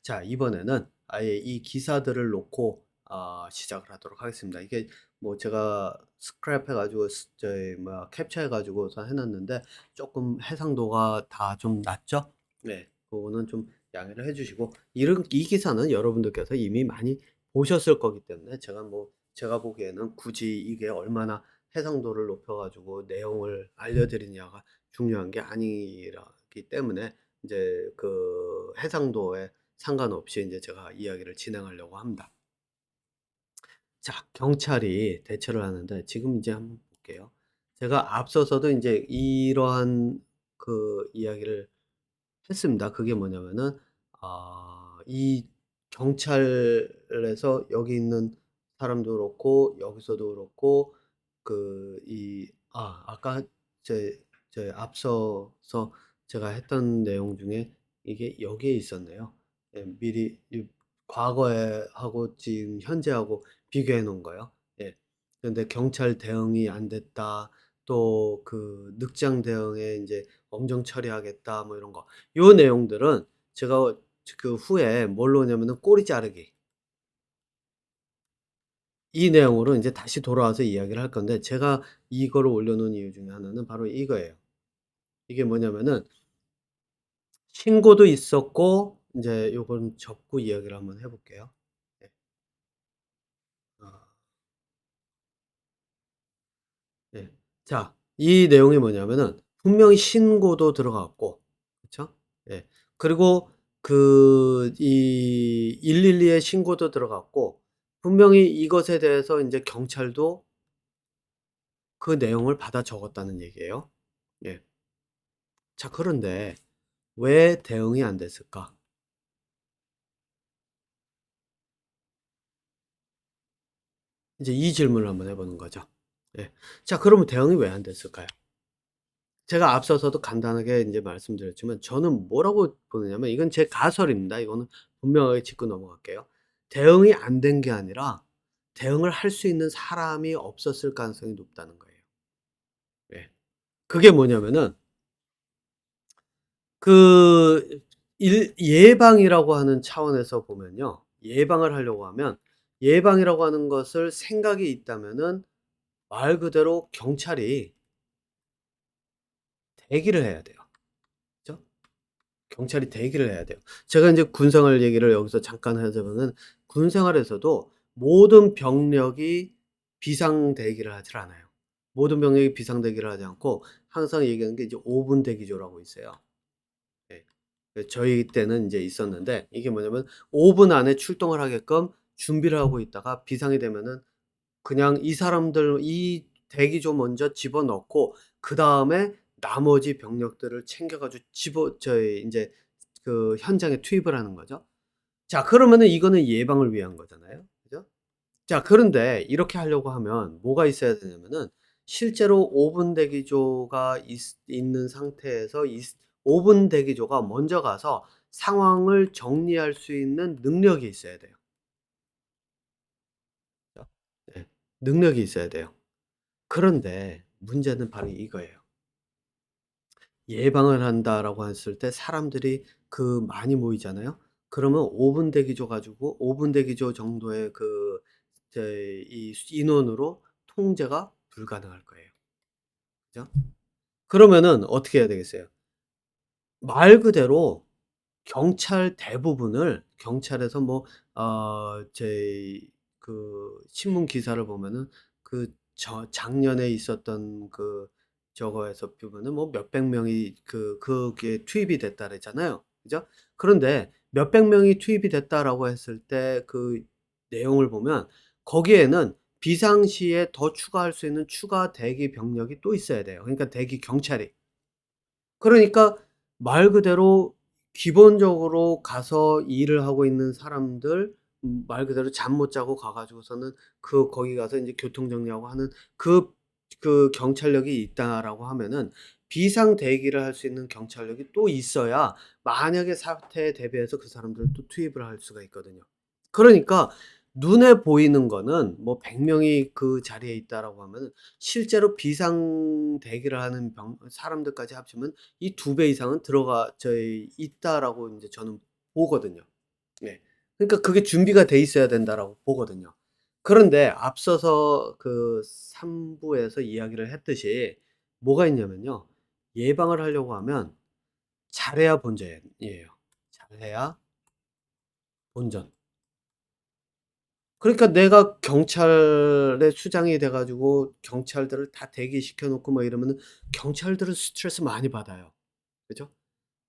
자, 이번에는 아예 이 기사들을 놓고 시작을 하도록 하겠습니다. 이게 뭐 제가 스크랩 해가지고 저희 뭐야 캡처해가지고서 해놨는데 조금 해상도가 다 좀 낮죠? 네, 그거는 좀 양해를 해주시고 이런 이 기사는 여러분들께서 이미 많이 보셨을 거기 때문에 제가 보기에는 굳이 이게 얼마나 해상도를 높여가지고 내용을 알려드리냐가 중요한 게 아니기 때문에 이제 그 해상도에 상관없이 이제 제가 이야기를 진행하려고 합니다. 자, 경찰이 대처를 하는데 지금 이제 한번 볼게요. 제가 앞서서도 이제 이러한 그 이야기를 했습니다. 그게 뭐냐면은 이 경찰에서 여기 있는 사람도 그렇고 여기서도 그렇고 아까 제 앞서서 제가 했던 내용 중에 이게 여기에 있었네요. 예, 미리 과거에 하고 지금 현재하고 비교해 놓은 거요. 예. 그런데 경찰 대응이 안 됐다. 또 그 늑장 대응에 이제 엄정 처리하겠다. 뭐 이런 거. 요 내용들은 제가 그 후에 뭘로 오냐면은 꼬리 자르기. 이 내용으로 이제 다시 돌아와서 이야기를 할 건데 제가 이거를 올려놓은 이유 중에 하나는 바로 이거예요. 이게 뭐냐면은 신고도 있었고 이제 요건 접고 이야기를 한번 해 볼게요. 네. 어 네. 자, 이 내용이 뭐냐면은 분명히 신고도 들어갔고 그쵸? 예. 그리고 이 112에 신고도 들어갔고 분명히 이것에 대해서 인제 경찰도 그 내용을 받아 적었다는 얘기예요. 예. 자, 그런데 왜 대응이 안 됐을까? 이제 이 질문을 한번 해 보는 거죠. 예. 자, 그러면 대응이 왜 안 됐을까요? 제가 앞서서도 간단하게 인제 말씀드렸지만 저는 뭐라고 보느냐면 이건 제 가설입니다. 이거는 분명하게 짚고 넘어갈게요. 대응이 안 된 게 아니라 대응을 할 수 있는 사람이 없었을 가능성이 높다는 거예요. 예. 그게 뭐냐면은 그 예방이라고 하는 차원에서 보면요. 예방을 하려고 하면 예방이라고 하는 것을 생각이 있다면은 말 그대로 경찰이 대기를 해야 돼요. 그죠? 경찰이 대기를 해야 돼요. 제가 인제 군생활 얘기를 여기서 잠깐 하자면은 군생활에서도 모든 병력이 비상 대기를 하질 않아요. 모든 병력이 비상 대기를 하지 않고 항상 얘기하는 게 이제 5분 대기조라고 있어요. 예. 저희 때는 인제 있었는데 이게 뭐냐면 5분 안에 출동을 하게끔 준비를 하고 있다가 비상이 되면은 그냥 이 사람들 이 대기조 먼저 집어넣고 그다음에 나머지 병력들을 챙겨 가지고 저희 인제 그 현장에 투입을 하는 거죠. 자, 그러면은 이거는 예방을 위한 거잖아요. 그죠? 자, 그런데 이렇게 하려고 하면 뭐가 있어야 되냐면은 실제로 5분 대기조가 있는 상태에서 5분 대기조가 먼저 가서 상황을 정리할 수 있는 능력이 있어야 돼요. 그죠? 네. 능력이 있어야 돼요. 그런데 문제는 바로 이거예요. 예방을 한다라고 했을 때 사람들이 많이 모이잖아요. 그러면 5분 대기조 가지고 5분 대기조 정도의 이 인원으로 통제가 불가능할 거예요. 그죠? 그러면은 어떻게 해야 되겠어요? 말 그대로 경찰 대부분을 경찰에서 뭐 제 신문 기사를 보면은 작년에 있었던 저거에서 보면은 뭐 몇백 명이 거기에 투입이 됐다 그랬잖아요. 그죠? 그런데 "몇백 명이 투입이 됐다."라고 했을 때 그 내용을 보면 거기에는 비상시에 더 추가할 수 있는 추가 대기 병력이 또 있어야 돼요. 그러니까 대기 경찰이. 그러니까 말 그대로 기본적으로 가서 일을 하고 있는 사람들 말 그대로 잠 못 자고 가 가지고서는 거기 가서 인제 교통 정리하고 하는 그 경찰력이 있다라고 하면은 비상 대기를 할 수 있는 경찰력이 또 있어야 만약에 사태에 대비해서 그 사람들을 또 투입을 할 수가 있거든요. 그러니까 눈에 보이는 거는 뭐 100 명이 그 자리에 있다라고 하면은 실제로 비상 대기를 하는 사람들까지 합치면 이 2배 이상은 있다라고 인제 저는 보거든요. 그러니까 그게 준비가 돼 있어야 된다라고 보거든요. 그런데 앞서서 그 3 부에서 이야기를 했듯이 뭐가 있냐면요. 예방을 하려고 하면 잘해야 본전이에요. 잘해야 본전. 그러니까 내가 경찰의 수장이 돼 가지고 경찰들을 다 대기시켜 놓고 뭐 이러면은 경찰들은 스트레스 많이 받아요. 그죠?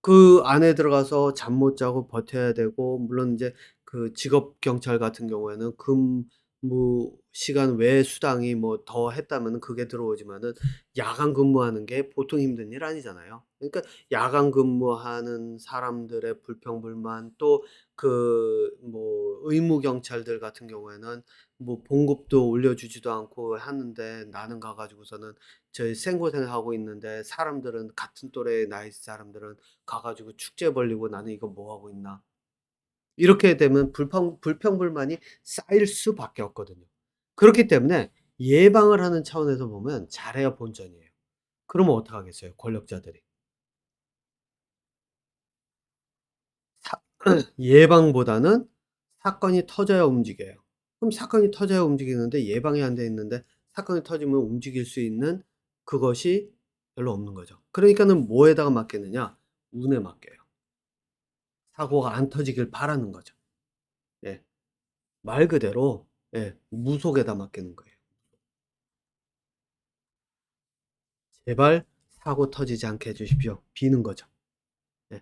그 안에 들어가서 잠 못 자고 버텨야 되고, 물론 인제 그 직업 경찰 같은 경우에는 근무 시간 외에 수당이 뭐 더 했다면은 그게 들어오지만은 야간 근무하는 게 보통 힘든 일 아니잖아요. 그러니까 야간 근무하는 사람들의 불평불만, 또 그 뭐 의무 경찰들 같은 경우에는 뭐 봉급도 올려주지도 않고 하는데, 나는 가 가지고서는 저희 생고생을 하고 있는데 사람들은, 같은 또래의 나이 사람들은 가 가지고 축제 벌리고 나는 이거 뭐 하고 있나. 이렇게 되면 불평불만이 쌓일 수밖에 없거든요. 그렇기 때문에 예방을 하는 차원에서 보면 잘해야 본전이에요. 그러면 어떡하겠어요, 권력자들이. 사 예방보다는 사건이 터져야 움직여요. 그럼 사건이 터져야 움직이는데 예방이 안 돼 있는데 사건이 터지면 움직일 수 있는 그것이 별로 없는 거죠. 그러니까는 뭐에다가 맡기느냐? 운에 맡겨요. 사고가 안 터지길 바라는 거죠. 예. 말 그대로 예, 무속에다 맡기는 거예요. "제발 사고 터지지 않게 해 주십시오." 비는 거죠. 예.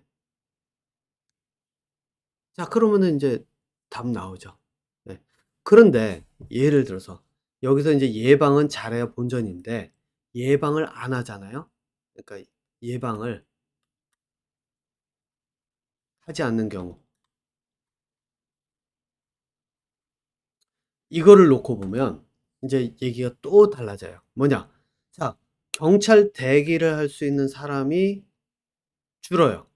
자, 그러면은 인제 답 나오죠. 네. 그런데 예를 들어서 여기서 인제 예방은 잘해야 본전인데 예방을 안 하잖아요. 그러니까 예방을 하지 않는 경우, 이거를 놓고 보면 인제 얘기가 또 달라져요. 뭐냐? 자, 경찰 대기를 할 수 있는 사람이 줄어요.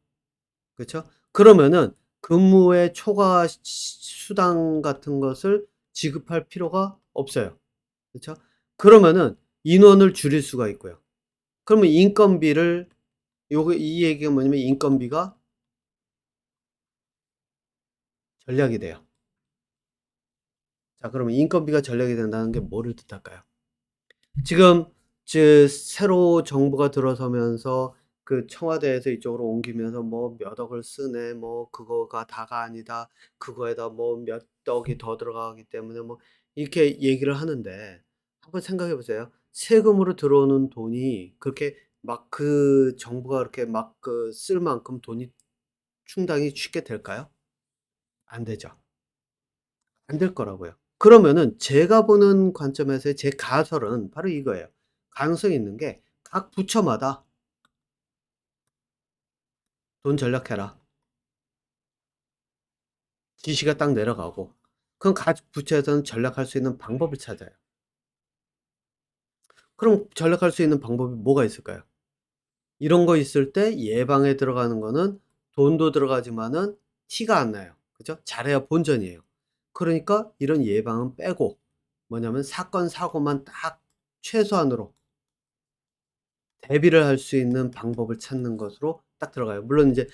그쵸? 그러면은 근무의 초과 수당 같은 것을 지급할 필요가 없어요. 그쵸? 그러면은 인원을 줄일 수가 있고요. 그러면 인건비를, 요거 이 얘기가 뭐냐면 인건비가 절약이 돼요. 자, 그러면 인건비가 절약이 된다는 게 뭐를 뜻할까요? 지금 새로 정부가 들어서면서 그 청와대에서 이쪽으로 옮기면서 뭐 "몇 억을 쓰네." 뭐 "그거가 다가 아니다." "그거에다 뭐 몇 억이 더 들어가기 때문에." 뭐 이렇게 얘기를 하는데, 한번 생각해 보세요. 세금으로 들어오는 돈이 그렇게 막 그 정부가 그렇게 막 그 쓸 만큼 돈이 충당이 쉽게 될까요? 안 되죠. 안 될 거라고요. 그러면은 제가 보는 관점에서의 제 가설은 바로 이거예요. 가능성이 있는 게 각 부처마다 "돈 절약해라." 지시가 딱 내려가고, 그럼 각 부처에서는 절약할 수 있는 방법을 찾아요. 그럼 절약할 수 있는 방법이 뭐가 있을까요? 이런 거 있을 때 예방에 들어가는 거는 돈도 들어가지만은 티가 안 나요. 그죠? 잘해야 본전이에요. 그러니까 이런 예방은 빼고 뭐냐면 사건 사고만 딱 최소한으로 대비를 할 수 있는 방법을 찾는 것으로 딱 들어가요. 물론 인제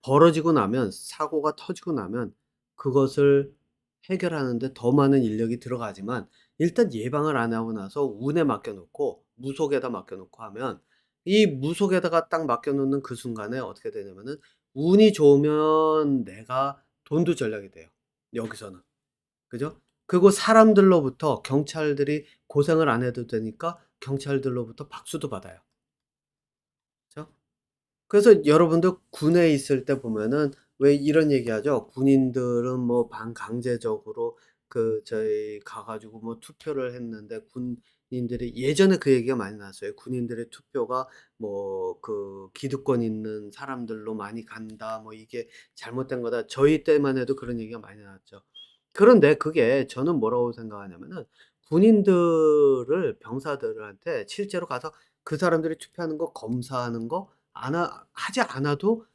벌어지고 나면, 사고가 터지고 나면 그것을 해결하는 데 더 많은 인력이 들어가지만, 일단 예방을 안 하고 나서 운에 맡겨 놓고 무속에다 맡겨 놓고 하면, 이 무속에다가 딱 맡겨 놓는 그 순간에 어떻게 되냐면은 운이 좋으면 내가 돈도 절약이 돼요, 여기서는. 그죠? 그리고 사람들로부터, 경찰들이 고생을 안 해도 되니까 경찰들로부터 박수도 받아요. 그죠? 그래서 여러분들 군에 있을 때 보면은 왜 이런 얘기하죠. 군인들은 뭐 반강제적으로 그 저희 가 가지고 뭐 투표를 했는데, 군인들이 예전에 그 얘기가 많이 나왔어요. "군인들의 투표가 뭐 그 기득권 있는 사람들로 많이 간다. 뭐 이게 잘못된 거다." 저희 때만 해도 그런 얘기가 많이 나왔죠. 그런데 그게 저는 뭐라고 생각하냐면은, 군인들을, 병사들한테 실제로 가서 그 사람들이 투표하는 거 검사하는 거 안 하지 않아도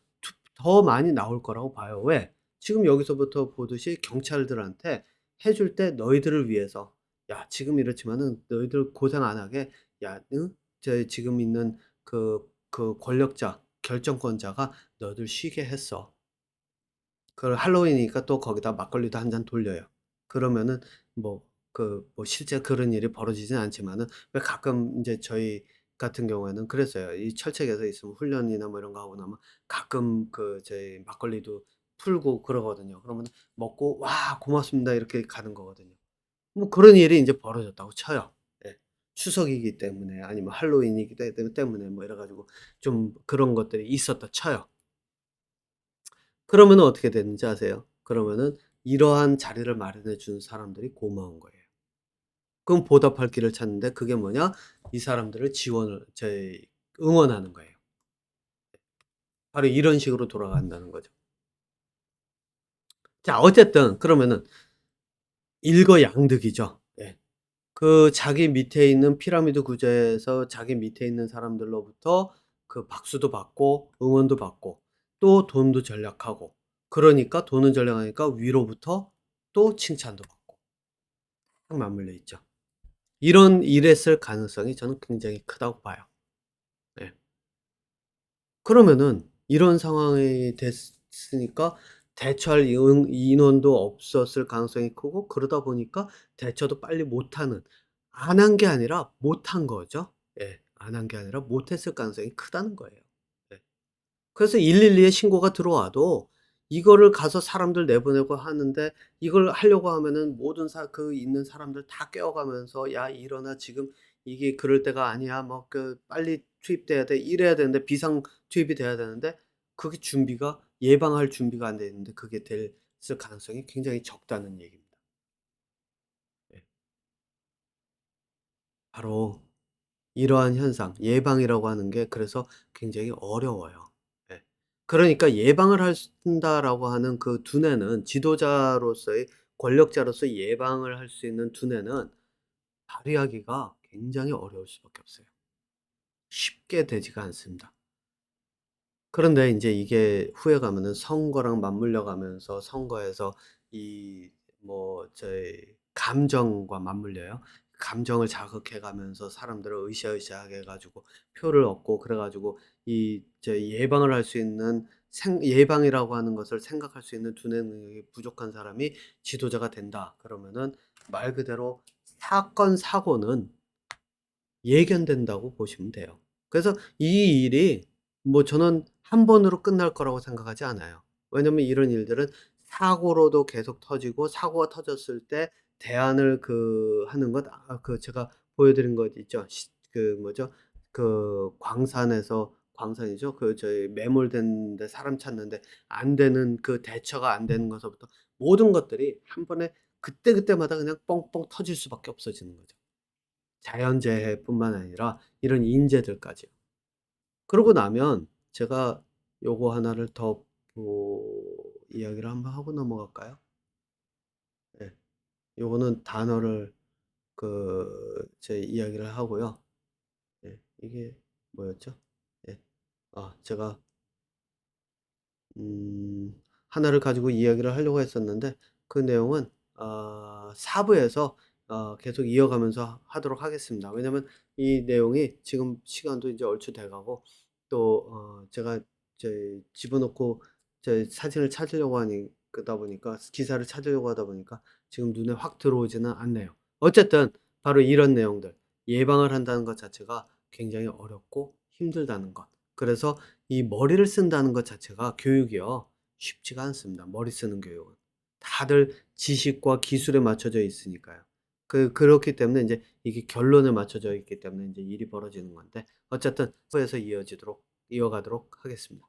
더 많이 나올 거라고 봐요. 왜? 지금 여기서부터 보듯이 경찰들한테 해줄 때 너희들을 위해서 "야, 지금 이렇지만은 너희들 고생 안 하게, 야, 응? 저 지금 있는 그 권력자, 결정권자가 너희들 쉬게 했어." 그 할로윈이니까 또 거기다 막걸리도 한 잔 돌려요. 그러면은 뭐 실제 그런 일이 벌어지진 않지만은 왜 가끔 인제 저희 같은 경우에는 그랬어요. 이 철책에서 있으면 훈련이나 뭐 이런 거 하고 나면 가끔 저희 막걸리도 풀고 그러거든요. 그러면 먹고 "와 고맙습니다." 이렇게 가는 거거든요. 뭐 그런 일이 인제 벌어졌다고 쳐요. 예. 추석이기 때문에 아니면 할로윈이기 때문에 뭐 이래 가지고 좀 그런 것들이 있었다 쳐요. 그러면은 어떻게 되는지 아세요? 그러면은 이러한 자리를 마련해 주는 사람들이 고마운 거예요. 그럼 보답할 길을 찾는데 그게 뭐냐? 이 사람들을 지원을 응원하는 거예요. 바로 이런 식으로 돌아간다는 거죠. 자 어쨌든 그러면은 일거양득이죠. 예. 그 자기 밑에 있는 피라미드 구조에서 자기 밑에 있는 사람들로부터 그 박수도 받고 응원도 받고 또 돈도 절약하고 그러니까 돈은 절약하니까 위로부터 또 칭찬도 받고 딱 맞물려 있죠. 이런 일했을 가능성이 저는 굉장히 크다고 봐요. 예. 그러면은 이런 상황이 됐으니까 대처할 인원도 없었을 가능성이 크고 그러다 보니까 대처도 빨리 못하는 안 한 게 아니라 못한 거죠. 예. 안 한 게 아니라 못했을 가능성이 크다는 거예요. 예. 그래서 112에 신고가 들어와도 이거를 가서 사람들 내보내고 하는데 이걸 하려고 하면은 모든 있는 사람들 다 깨워가면서 "야 일어나. 지금 이게 그럴 때가 아니야." 뭐 "빨리 투입돼야 돼." 이래야 되는데 비상 투입이 돼야 되는데 그게 예방할 준비가 안 돼 있는데 그게 됐을 가능성이 굉장히 적다는 얘기입니다. 예. 바로 이러한 현상 예방이라고 하는 게 그래서 굉장히 어려워요. 예. 그러니까 예방을 한다라고 하는 그 두뇌는 지도자로서의 권력자로서 예방을 할 수 있는 두뇌는 발휘하기가 굉장히 어려울 수밖에 없어요. 쉽게 되지가 않습니다. 그런데 인제 이게 후에 가면은 선거랑 맞물려 가면서 선거에서 이 저희 감정과 맞물려요. 감정을 자극해 가면서 사람들을 으쌰으쌰하게 해 가지고 표를 얻고 그래 가지고 예방을 할 수 있는 예방이라고 하는 것을 생각할 수 있는 두뇌 능력이 부족한 사람이 지도자가 된다. 그러면은 말 그대로 사건 사고는 예견된다고 보시면 돼요. 그래서 이 일이 저는 한 번으로 끝날 거라고 생각하지 않아요. 왜냐면 이런 일들은 사고로도 계속 터지고 사고가 터졌을 때 대안을 하는 것 제가 보여 드린 것 있죠. 뭐죠? 광산이죠. 저희 매몰된 데 사람 찾는데 안 되는 대처가 안 되는 것서부터 모든 것들이 한 번에 그때그때마다 그냥 뻥뻥 터질 수밖에 없어지는 거죠. 자연재해뿐만 아니라 이런 인재들까지요. 그러고 나면 제가 요거 하나를 더 이야기를 한번 하고 넘어갈까요? 예. 요거는 단어를 제 이야기를 하고요. 예. 이게 뭐였죠? 예. 제가 하나를 가지고 이야기를 하려고 했었는데 그 내용은 4 부에서 계속 이어가면서 하도록 하겠습니다. 왜냐면 이 내용이 지금 시간도 이제 얼추 돼 가고 또 제가 집어넣고 사진을 찾으려고 하니 그러다 보니까 기사를 찾으려고 하다 보니까 지금 눈에 확 들어오지는 않네요. 어쨌든 바로 이런 내용들 예방을 한다는 것 자체가 굉장히 어렵고 힘들다는 것. 그래서 이 머리를 쓴다는 것 자체가 교육이요. 쉽지가 않습니다. 머리 쓰는 교육은. 다들 지식과 기술에 맞춰져 있으니까요. 그렇기 때문에 인제 이게 결론에 맞춰져 있기 때문에 인제 일이 벌어지는 건데 어쨌든 후에서 이어가도록 하겠습니다.